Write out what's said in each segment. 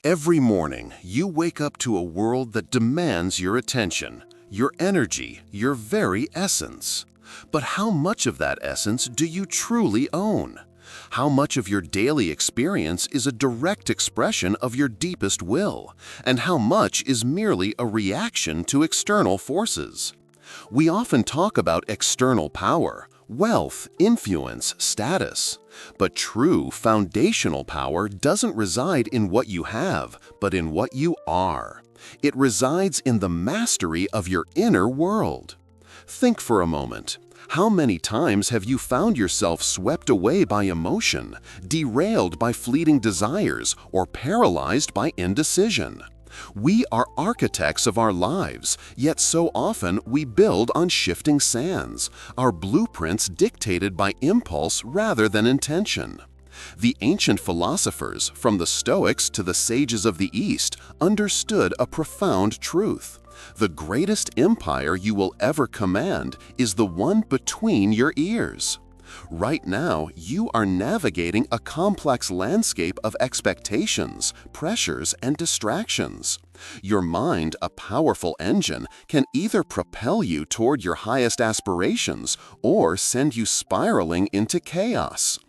Every morning, you wake up to a world that demands your attention, your energy, your very essence. But how much of that essence do you truly own? How much of your daily experience is a direct expression of your deepest will? And how much is merely a reaction to external forces? We often talk about external power, wealth, influence, status. But true foundational power doesn't reside in what you have, but in what you are. It resides in the mastery of your inner world. Think for a moment. How many times have you found yourself swept away by emotion, derailed by fleeting desires, or paralyzed by indecision? We are architects of our lives, yet so often we build on shifting sands, our blueprints dictated by impulse rather than intention. The ancient philosophers, from the Stoics to the sages of the East, understood a profound truth. The greatest empire you will ever command is the one between your ears. Right now, you are navigating a complex landscape of expectations, pressures, and distractions. Your mind, a powerful engine, can either propel you toward your highest aspirations or send you spiraling into chaos.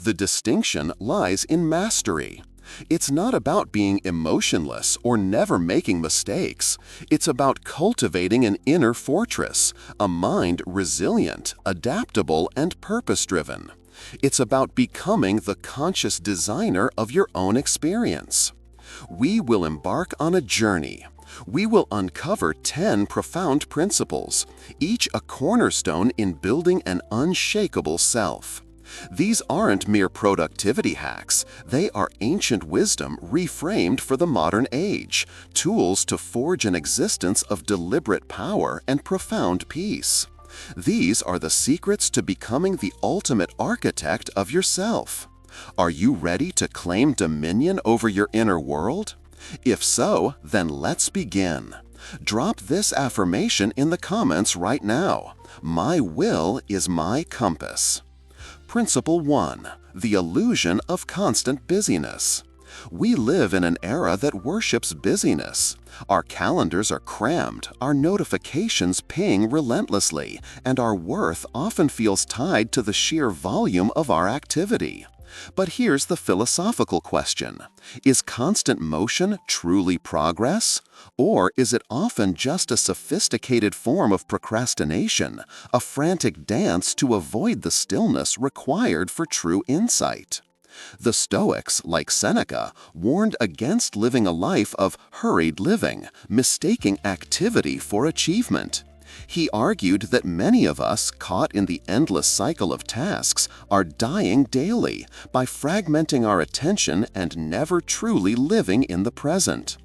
The distinction lies in mastery. It's not about being emotionless or never making mistakes. It's about cultivating an inner fortress, a mind resilient, adaptable, and purpose-driven. It's about becoming the conscious designer of your own experience. We will embark on a journey. We will uncover 10 profound principles, each a cornerstone in building an unshakable self. These aren't mere productivity hacks, they are ancient wisdom reframed for the modern age, tools to forge an existence of deliberate power and profound peace. These are the secrets to becoming the ultimate architect of yourself. Are you ready to claim dominion over your inner world? If so, then let's begin. Drop this affirmation in the comments right now. My will is my compass. Principle 1. The illusion of constant busyness. We live in an era that worships busyness. Our calendars are crammed, our notifications ping relentlessly, and our worth often feels tied to the sheer volume of our activity. But here's the philosophical question. Is constant motion truly progress? Or is it often just a sophisticated form of procrastination, a frantic dance to avoid the stillness required for true insight? The Stoics, like Seneca, warned against living a life of hurried living, mistaking activity for achievement. He argued that many of us, caught in the endless cycle of tasks, are dying daily by fragmenting our attention and never truly living in the present.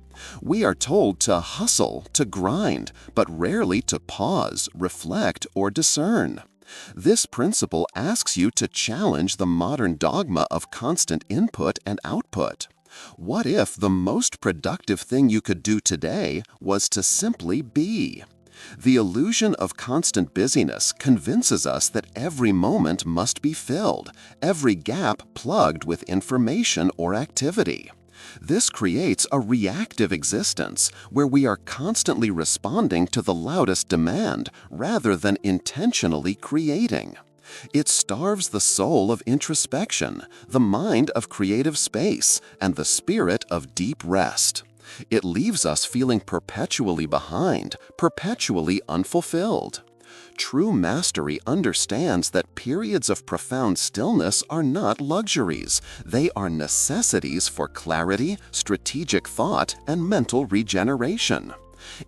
We are told to hustle, to grind, but rarely to pause, reflect, or discern. This principle asks you to challenge the modern dogma of constant input and output. What if the most productive thing you could do today was to simply be? The illusion of constant busyness convinces us that every moment must be filled, every gap plugged with information or activity. This creates a reactive existence where we are constantly responding to the loudest demand rather than intentionally creating. It starves the soul of introspection, the mind of creative space, and the spirit of deep rest. It leaves us feeling perpetually behind, perpetually unfulfilled. True mastery understands that periods of profound stillness are not luxuries. They are necessities for clarity, strategic thought, and mental regeneration.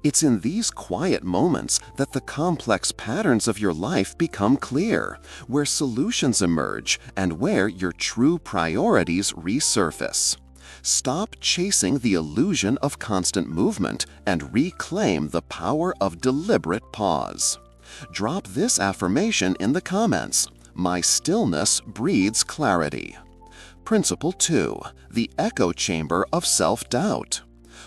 It's in these quiet moments that the complex patterns of your life become clear, where solutions emerge, and where your true priorities resurface. Stop chasing the illusion of constant movement and reclaim the power of deliberate pause. Drop this affirmation in the comments. My stillness breeds clarity. Principle 2. The echo chamber of self-doubt.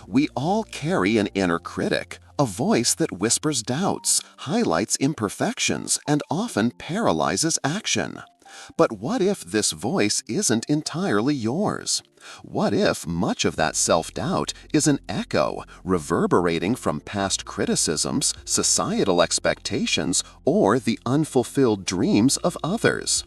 We all carry an inner critic, a voice that whispers doubts, highlights imperfections, and often paralyzes action. But what if this voice isn't entirely yours? What if much of that self-doubt is an echo reverberating from past criticisms, societal expectations, or the unfulfilled dreams of others?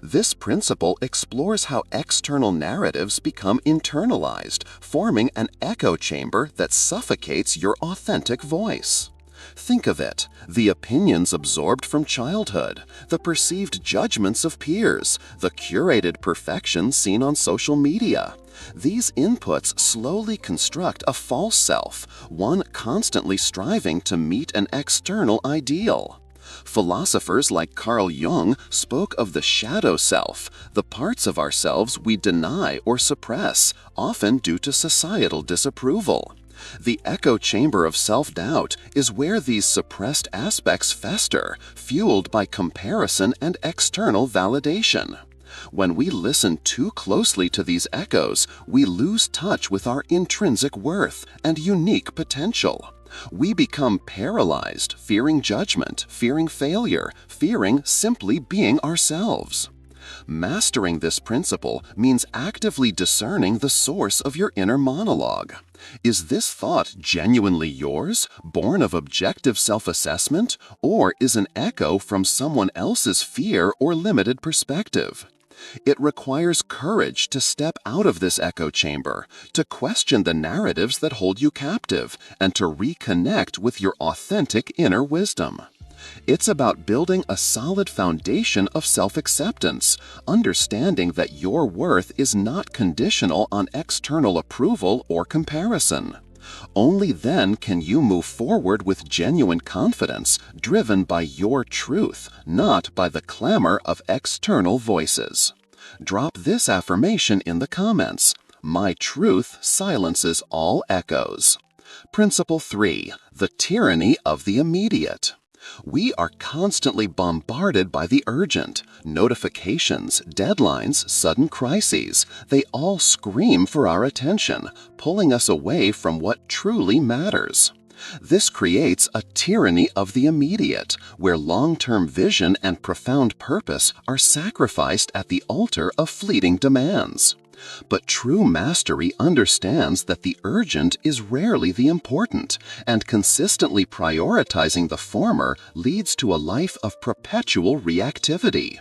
This principle explores how external narratives become internalized, forming an echo chamber that suffocates your authentic voice. Think of it: the opinions absorbed from childhood, the perceived judgments of peers, the curated perfection seen on social media. These inputs slowly construct a false self, one constantly striving to meet an external ideal. Philosophers like Carl Jung spoke of the shadow self, the parts of ourselves we deny or suppress, often due to societal disapproval. The echo chamber of self-doubt is where these suppressed aspects fester, fueled by comparison and external validation. When we listen too closely to these echoes, we lose touch with our intrinsic worth and unique potential. We become paralyzed, fearing judgment, fearing failure, fearing simply being ourselves. Mastering this principle means actively discerning the source of your inner monologue. Is this thought genuinely yours, born of objective self-assessment, or is an echo from someone else's fear or limited perspective? It requires courage to step out of this echo chamber, to question the narratives that hold you captive, and to reconnect with your authentic inner wisdom. It's about building a solid foundation of self-acceptance, understanding that your worth is not conditional on external approval or comparison. Only then can you move forward with genuine confidence, driven by your truth, not by the clamor of external voices. Drop this affirmation in the comments: "My truth silences all echoes." Principle 3. The tyranny of the immediate. We are constantly bombarded by the urgent. Notifications, deadlines, sudden crises, they all scream for our attention, pulling us away from what truly matters. This creates a tyranny of the immediate, where long-term vision and profound purpose are sacrificed at the altar of fleeting demands. But true mastery understands that the urgent is rarely the important, and consistently prioritizing the former leads to a life of perpetual reactivity.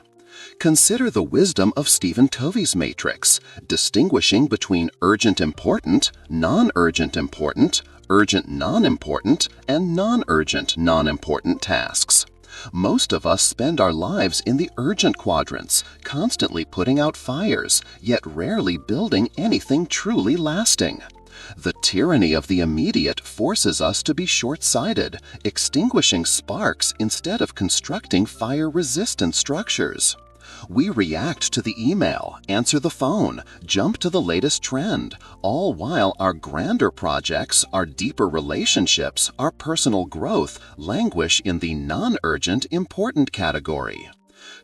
Consider the wisdom of Stephen Covey's matrix, distinguishing between urgent important, non-urgent important, urgent non-important, and non-urgent non-important tasks. Most of us spend our lives in the urgent quadrants, constantly putting out fires, yet rarely building anything truly lasting. The tyranny of the immediate forces us to be short-sighted, extinguishing sparks instead of constructing fire-resistant structures. We react to the email, answer the phone, jump to the latest trend, all while our grander projects, our deeper relationships, our personal growth languish in the non-urgent important category.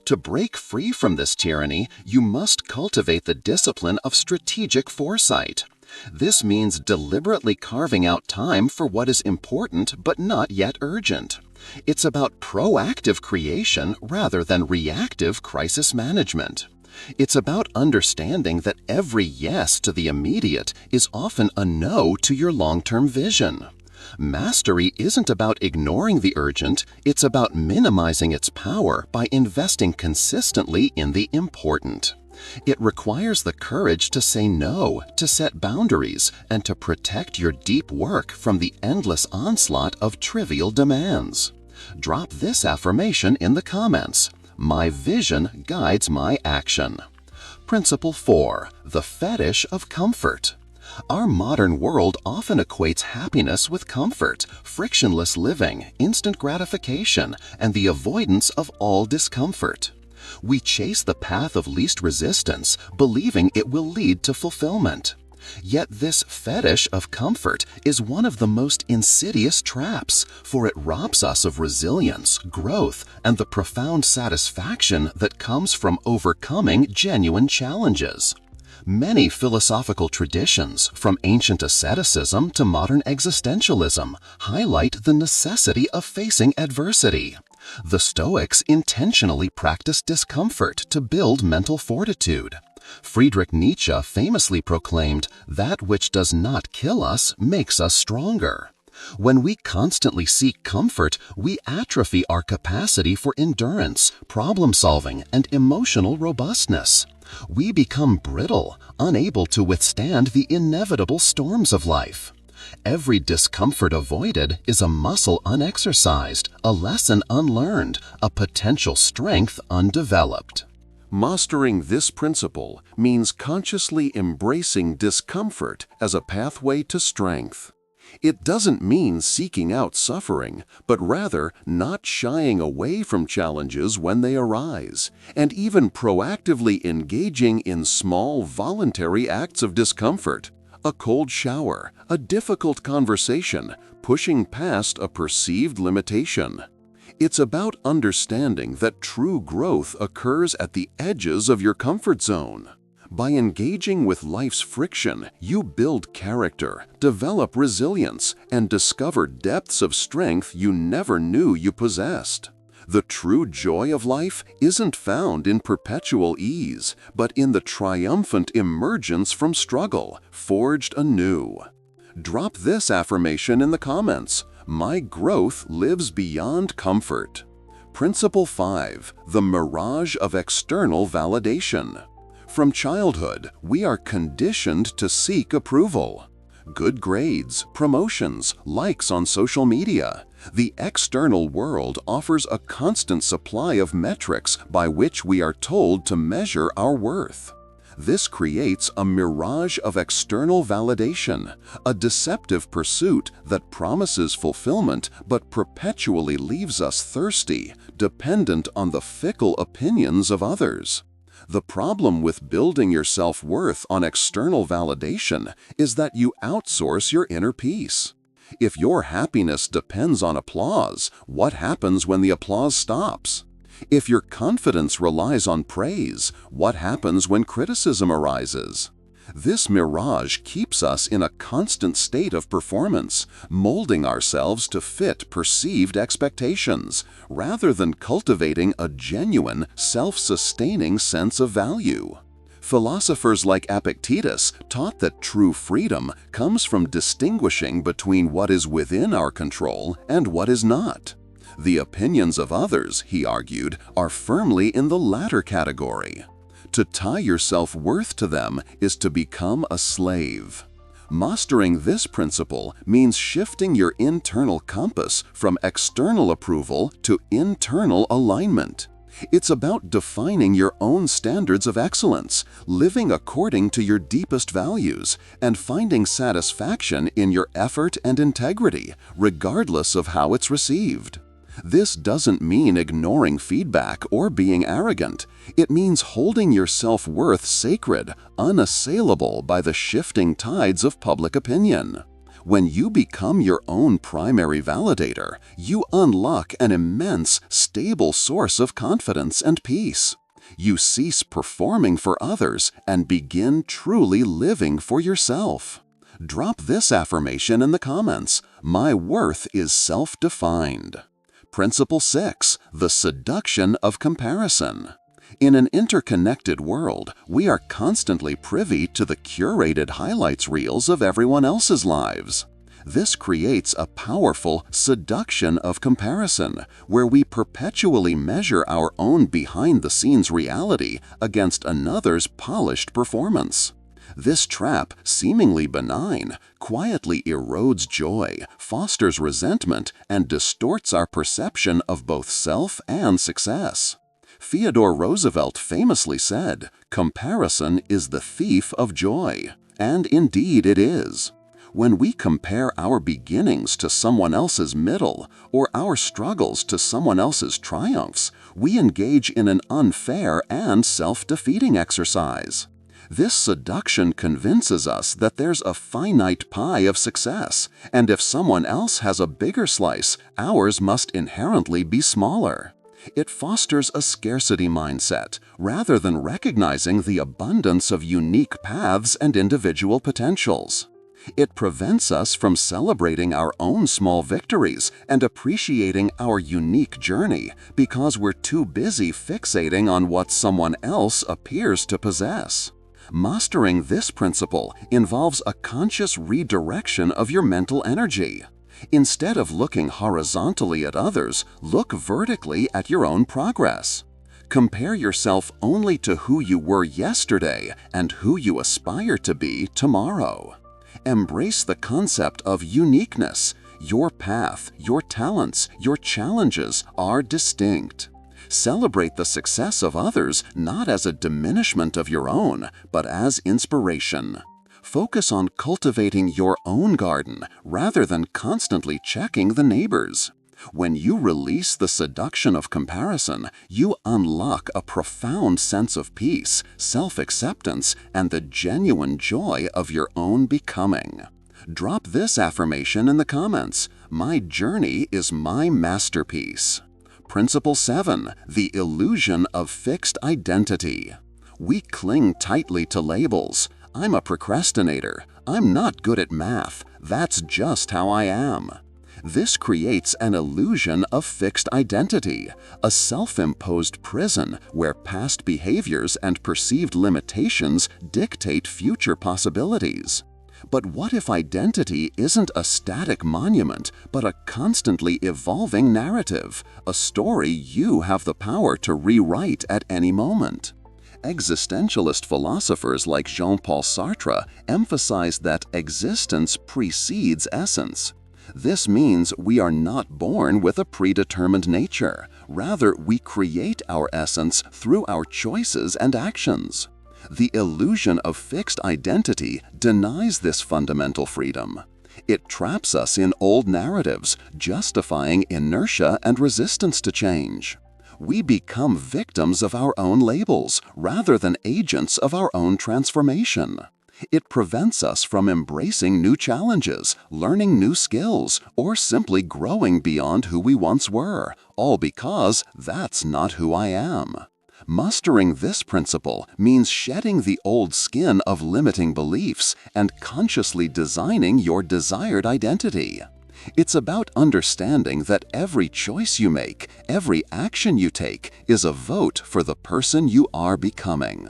To break free from this tyranny, you must cultivate the discipline of strategic foresight. This means deliberately carving out time for what is important but not yet urgent. It's about proactive creation rather than reactive crisis management. It's about understanding that every yes to the immediate is often a no to your long-term vision. Mastery isn't about ignoring the urgent, it's about minimizing its power by investing consistently in the important. It requires the courage to say no, to set boundaries, and to protect your deep work from the endless onslaught of trivial demands. Drop this affirmation in the comments: "My vision guides my action." Principle 4. The fetish of comfort. Our modern world often equates happiness with comfort, frictionless living, instant gratification, and the avoidance of all discomfort. We chase the path of least resistance, believing it will lead to fulfillment. Yet this fetish of comfort is one of the most insidious traps, for it robs us of resilience, growth, and the profound satisfaction that comes from overcoming genuine challenges. Many philosophical traditions, from ancient asceticism to modern existentialism, highlight the necessity of facing adversity. The Stoics intentionally practiced discomfort to build mental fortitude. Friedrich Nietzsche famously proclaimed, "That which does not kill us makes us stronger." When we constantly seek comfort, we atrophy our capacity for endurance, problem-solving, and emotional robustness. We become brittle, unable to withstand the inevitable storms of life. Every discomfort avoided is a muscle unexercised, a lesson unlearned, a potential strength undeveloped. Mastering this principle means consciously embracing discomfort as a pathway to strength. It doesn't mean seeking out suffering, but rather not shying away from challenges when they arise, and even proactively engaging in small voluntary acts of discomfort. A cold shower, a difficult conversation, pushing past a perceived limitation. It's about understanding that true growth occurs at the edges of your comfort zone. By engaging with life's friction, you build character, develop resilience, and discover depths of strength you never knew you possessed. The true joy of life isn't found in perpetual ease, but in the triumphant emergence from struggle, forged anew. Drop this affirmation in the comments. My growth lives beyond comfort. Principle 5. The mirage of external validation. From childhood, we are conditioned to seek approval. Good grades, promotions, likes on social media. The external world offers a constant supply of metrics by which we are told to measure our worth. This creates a mirage of external validation, a deceptive pursuit that promises fulfillment but perpetually leaves us thirsty, dependent on the fickle opinions of others. The problem with building your self-worth on external validation is that you outsource your inner peace. If your happiness depends on applause, what happens when the applause stops? If your confidence relies on praise, what happens when criticism arises? This mirage keeps us in a constant state of performance, molding ourselves to fit perceived expectations, rather than cultivating a genuine, self-sustaining sense of value. Philosophers like Epictetus taught that true freedom comes from distinguishing between what is within our control and what is not. The opinions of others, he argued, are firmly in the latter category. To tie your self-worth to them is to become a slave. Mastering this principle means shifting your internal compass from external approval to internal alignment. It's about defining your own standards of excellence, living according to your deepest values, and finding satisfaction in your effort and integrity, regardless of how it's received. This doesn't mean ignoring feedback or being arrogant. It means holding your self-worth sacred, unassailable by the shifting tides of public opinion. When you become your own primary validator, you unlock an immense, stable source of confidence and peace. You cease performing for others and begin truly living for yourself. Drop this affirmation in the comments. My worth is self-defined. Principle 6. The seduction of comparison. In an interconnected world, we are constantly privy to the curated highlights reels of everyone else's lives. This creates a powerful seduction of comparison, where we perpetually measure our own behind-the-scenes reality against another's polished performance. This trap, seemingly benign, quietly erodes joy, fosters resentment, and distorts our perception of both self and success. Theodore Roosevelt famously said, "Comparison is the thief of joy." And indeed it is. When we compare our beginnings to someone else's middle, or our struggles to someone else's triumphs, we engage in an unfair and self-defeating exercise. This seduction convinces us that there's a finite pie of success, and if someone else has a bigger slice, ours must inherently be smaller. It fosters a scarcity mindset, rather than recognizing the abundance of unique paths and individual potentials. It prevents us from celebrating our own small victories and appreciating our unique journey because we're too busy fixating on what someone else appears to possess. Mastering this principle involves a conscious redirection of your mental energy. Instead of looking horizontally at others, look vertically at your own progress. Compare yourself only to who you were yesterday and who you aspire to be tomorrow. Embrace the concept of uniqueness. Your path, your talents, your challenges are distinct. Celebrate the success of others not as a diminishment of your own, but as inspiration. Focus on cultivating your own garden rather than constantly checking the neighbor's. When you release the seduction of comparison, you unlock a profound sense of peace, self-acceptance, and the genuine joy of your own becoming. Drop this affirmation in the comments. My journey is my masterpiece. Principle 7. The illusion of fixed identity. We cling tightly to labels. I'm a procrastinator. I'm not good at math. That's just how I am. This creates an illusion of fixed identity, a self-imposed prison where past behaviors and perceived limitations dictate future possibilities. But what if identity isn't a static monument, but a constantly evolving narrative, a story you have the power to rewrite at any moment? Existentialist philosophers like Jean-Paul Sartre emphasize that existence precedes essence. This means we are not born with a predetermined nature. Rather, we create our essence through our choices and actions. The illusion of fixed identity denies this fundamental freedom. It traps us in old narratives, justifying inertia and resistance to change. We become victims of our own labels rather than agents of our own transformation. It prevents us from embracing new challenges, learning new skills, or simply growing beyond who we once were, all because that's not who I am. Mastering this principle means shedding the old skin of limiting beliefs and consciously designing your desired identity. It's about understanding that every choice you make, every action you take, is a vote for the person you are becoming.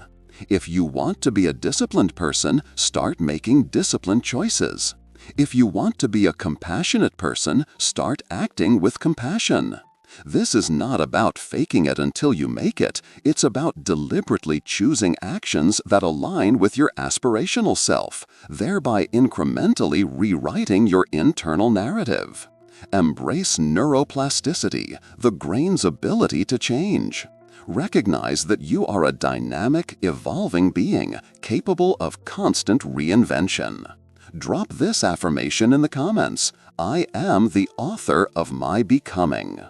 If you want to be a disciplined person, start making disciplined choices. If you want to be a compassionate person, start acting with compassion. This is not about faking it until you make it. It's about deliberately choosing actions that align with your aspirational self, thereby incrementally rewriting your internal narrative. Embrace neuroplasticity, the brain's ability to change. Recognize that you are a dynamic, evolving being capable of constant reinvention. Drop this affirmation in the comments. I am the author of my becoming.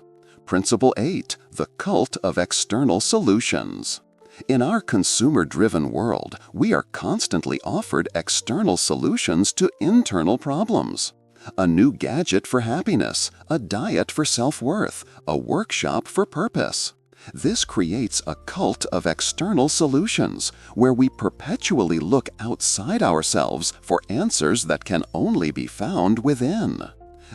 Principle 8. The cult of external solutions. In our consumer-driven world, we are constantly offered external solutions to internal problems. A new gadget for happiness, a diet for self-worth, a workshop for purpose. This creates a cult of external solutions, where we perpetually look outside ourselves for answers that can only be found within.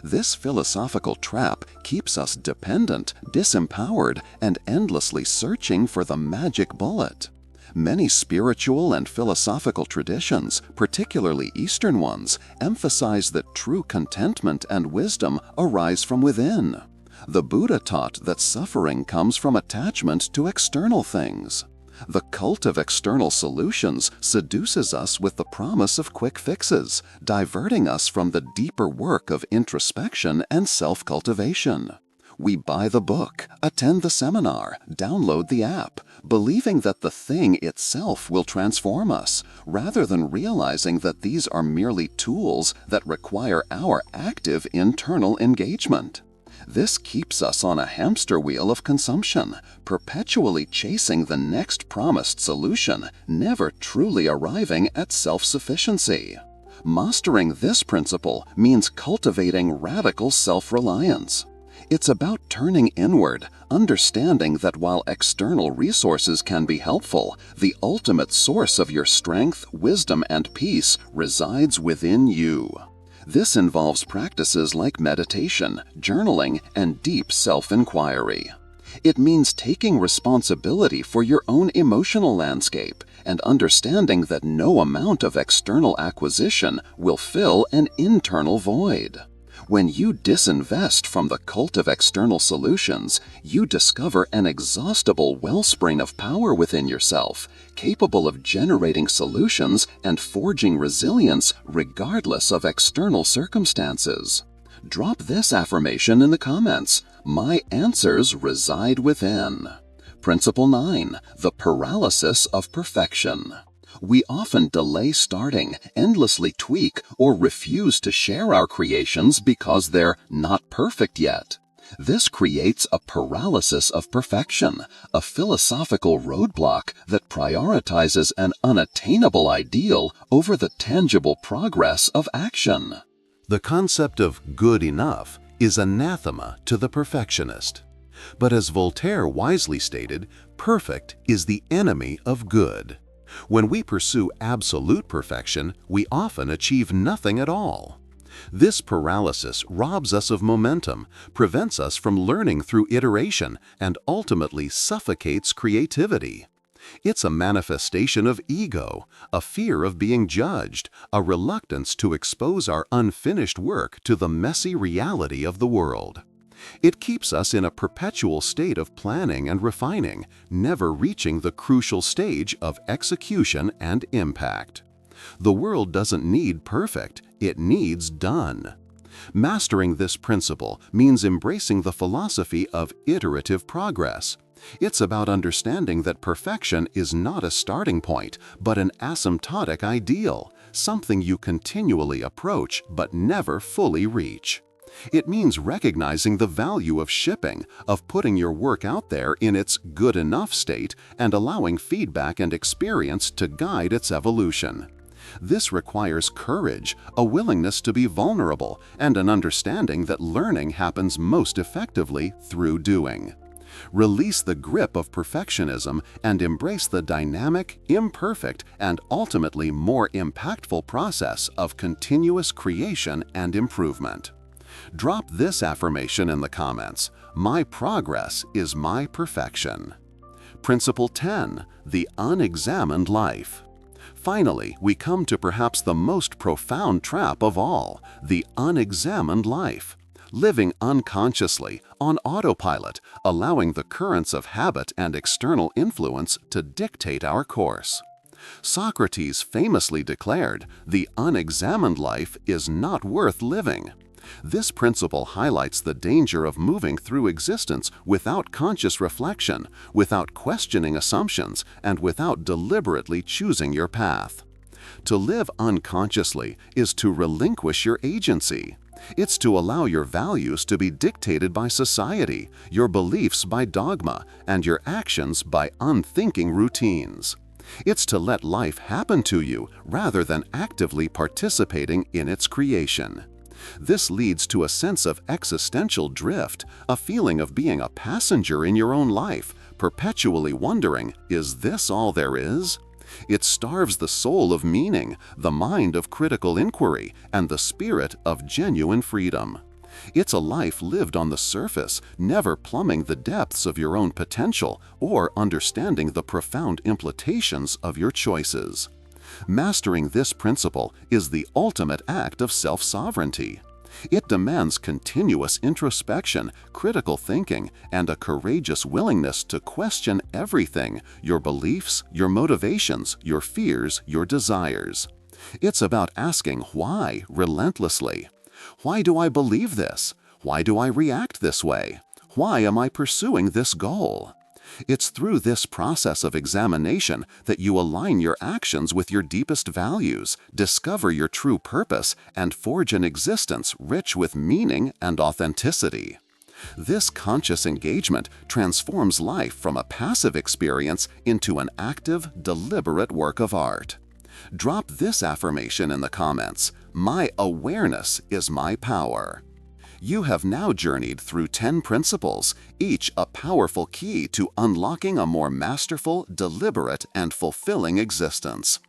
This philosophical trap keeps us dependent, disempowered, and endlessly searching for the magic bullet. Many spiritual and philosophical traditions, particularly Eastern ones, emphasize that true contentment and wisdom arise from within. The Buddha taught that suffering comes from attachment to external things. The cult of external solutions seduces us with the promise of quick fixes, diverting us from the deeper work of introspection and self-cultivation. We buy the book, attend the seminar, download the app, believing that the thing itself will transform us, rather than realizing that these are merely tools that require our active internal engagement. This keeps us on a hamster wheel of consumption, perpetually chasing the next promised solution, never truly arriving at self-sufficiency. Mastering this principle means cultivating radical self-reliance. It's about turning inward, understanding that while external resources can be helpful, the ultimate source of your strength, wisdom, and peace resides within you. This involves practices like meditation, journaling, and deep self-inquiry. It means taking responsibility for your own emotional landscape and understanding that no amount of external acquisition will fill an internal void. When you disinvest from the cult of external solutions, you discover an inexhaustible wellspring of power within yourself, capable of generating solutions and forging resilience regardless of external circumstances. Drop this affirmation in the comments. My answers reside within. Principle 9. The paralysis of perfection. We often delay starting, endlessly tweak, or refuse to share our creations because they're not perfect yet. This creates a paralysis of perfection, a philosophical roadblock that prioritizes an unattainable ideal over the tangible progress of action. The concept of good enough is anathema to the perfectionist. But as Voltaire wisely stated, perfect is the enemy of good. When we pursue absolute perfection, we often achieve nothing at all. This paralysis robs us of momentum, prevents us from learning through iteration, and ultimately suffocates creativity. It's a manifestation of ego, a fear of being judged, a reluctance to expose our unfinished work to the messy reality of the world. It keeps us in a perpetual state of planning and refining, never reaching the crucial stage of execution and impact. The world doesn't need perfect, it needs done. Mastering this principle means embracing the philosophy of iterative progress. It's about understanding that perfection is not a starting point, but an asymptotic ideal, something you continually approach but never fully reach. It means recognizing the value of shipping, of putting your work out there in its good enough state and allowing feedback and experience to guide its evolution. This requires courage, a willingness to be vulnerable, and an understanding that learning happens most effectively through doing. Release the grip of perfectionism and embrace the dynamic, imperfect, and ultimately more impactful process of continuous creation and improvement. Drop this affirmation in the comments. My progress is my perfection. Principle 10. The unexamined life. Finally, we come to perhaps the most profound trap of all, the unexamined life. Living unconsciously, on autopilot, allowing the currents of habit and external influence to dictate our course. Socrates famously declared, "The unexamined life is not worth living." This principle highlights the danger of moving through existence without conscious reflection, without questioning assumptions, and without deliberately choosing your path. To live unconsciously is to relinquish your agency. It's to allow your values to be dictated by society, your beliefs by dogma, and your actions by unthinking routines. It's to let life happen to you rather than actively participating in its creation. This leads to a sense of existential drift, a feeling of being a passenger in your own life, perpetually wondering, is this all there is? It starves the soul of meaning, the mind of critical inquiry, and the spirit of genuine freedom. It's a life lived on the surface, never plumbing the depths of your own potential or understanding the profound implications of your choices. Mastering this principle is the ultimate act of self-sovereignty. It demands continuous introspection, critical thinking, and a courageous willingness to question everything: your beliefs, your motivations, your fears, your desires. It's about asking why relentlessly. Why do I believe this? Why do I react this way? Why am I pursuing this goal? It's through this process of examination that you align your actions with your deepest values, discover your true purpose, and forge an existence rich with meaning and authenticity. This conscious engagement transforms life from a passive experience into an active, deliberate work of art. Drop this affirmation in the comments. My awareness is my power. You have now journeyed through 10 principles, each a powerful key to unlocking a more masterful, deliberate, and fulfilling existence.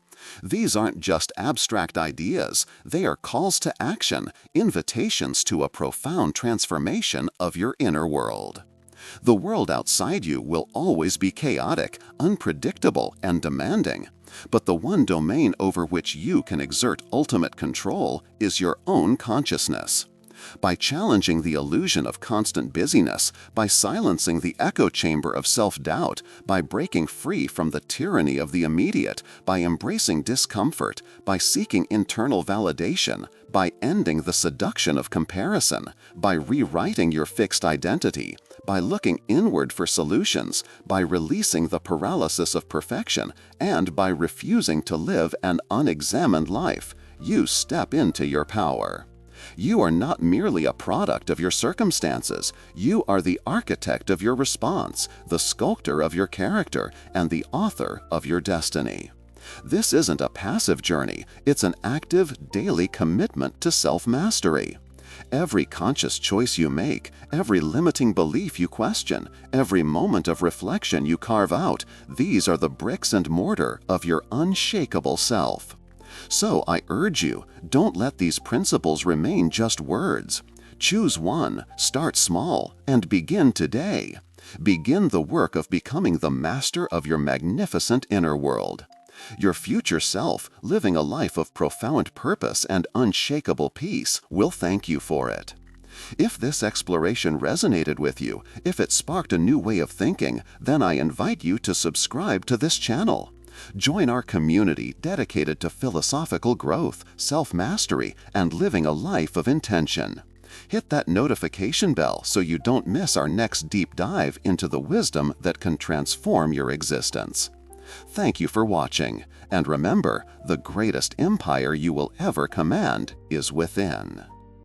These aren't just abstract ideas, they are calls to action, invitations to a profound transformation of your inner world. The world outside you will always be chaotic, unpredictable, and demanding. But the one domain over which you can exert ultimate control is your own consciousness. By challenging the illusion of constant busyness, by silencing the echo chamber of self-doubt, by breaking free from the tyranny of the immediate, by embracing discomfort, by seeking internal validation, by ending the seduction of comparison, by rewriting your fixed identity, by looking inward for solutions, by releasing the paralysis of perfection, and by refusing to live an unexamined life, you step into your power. You are not merely a product of your circumstances. You are the architect of your response, the sculptor of your character, and the author of your destiny. This isn't a passive journey, it's an active, daily commitment to self-mastery. Every conscious choice you make, every limiting belief you question, every moment of reflection you carve out, these are the bricks and mortar of your unshakable self. So I urge you, don't let these principles remain just words. Choose one, start small, and begin today. Begin the work of becoming the master of your magnificent inner world. Your future self, living a life of profound purpose and unshakable peace, will thank you for it. If this exploration resonated with you, if it sparked a new way of thinking, then I invite you to subscribe to this channel. Join our community dedicated to philosophical growth, self-mastery, and living a life of intention. Hit that notification bell so you don't miss our next deep dive into the wisdom that can transform your existence. Thank you for watching, and remember, the greatest empire you will ever command is within.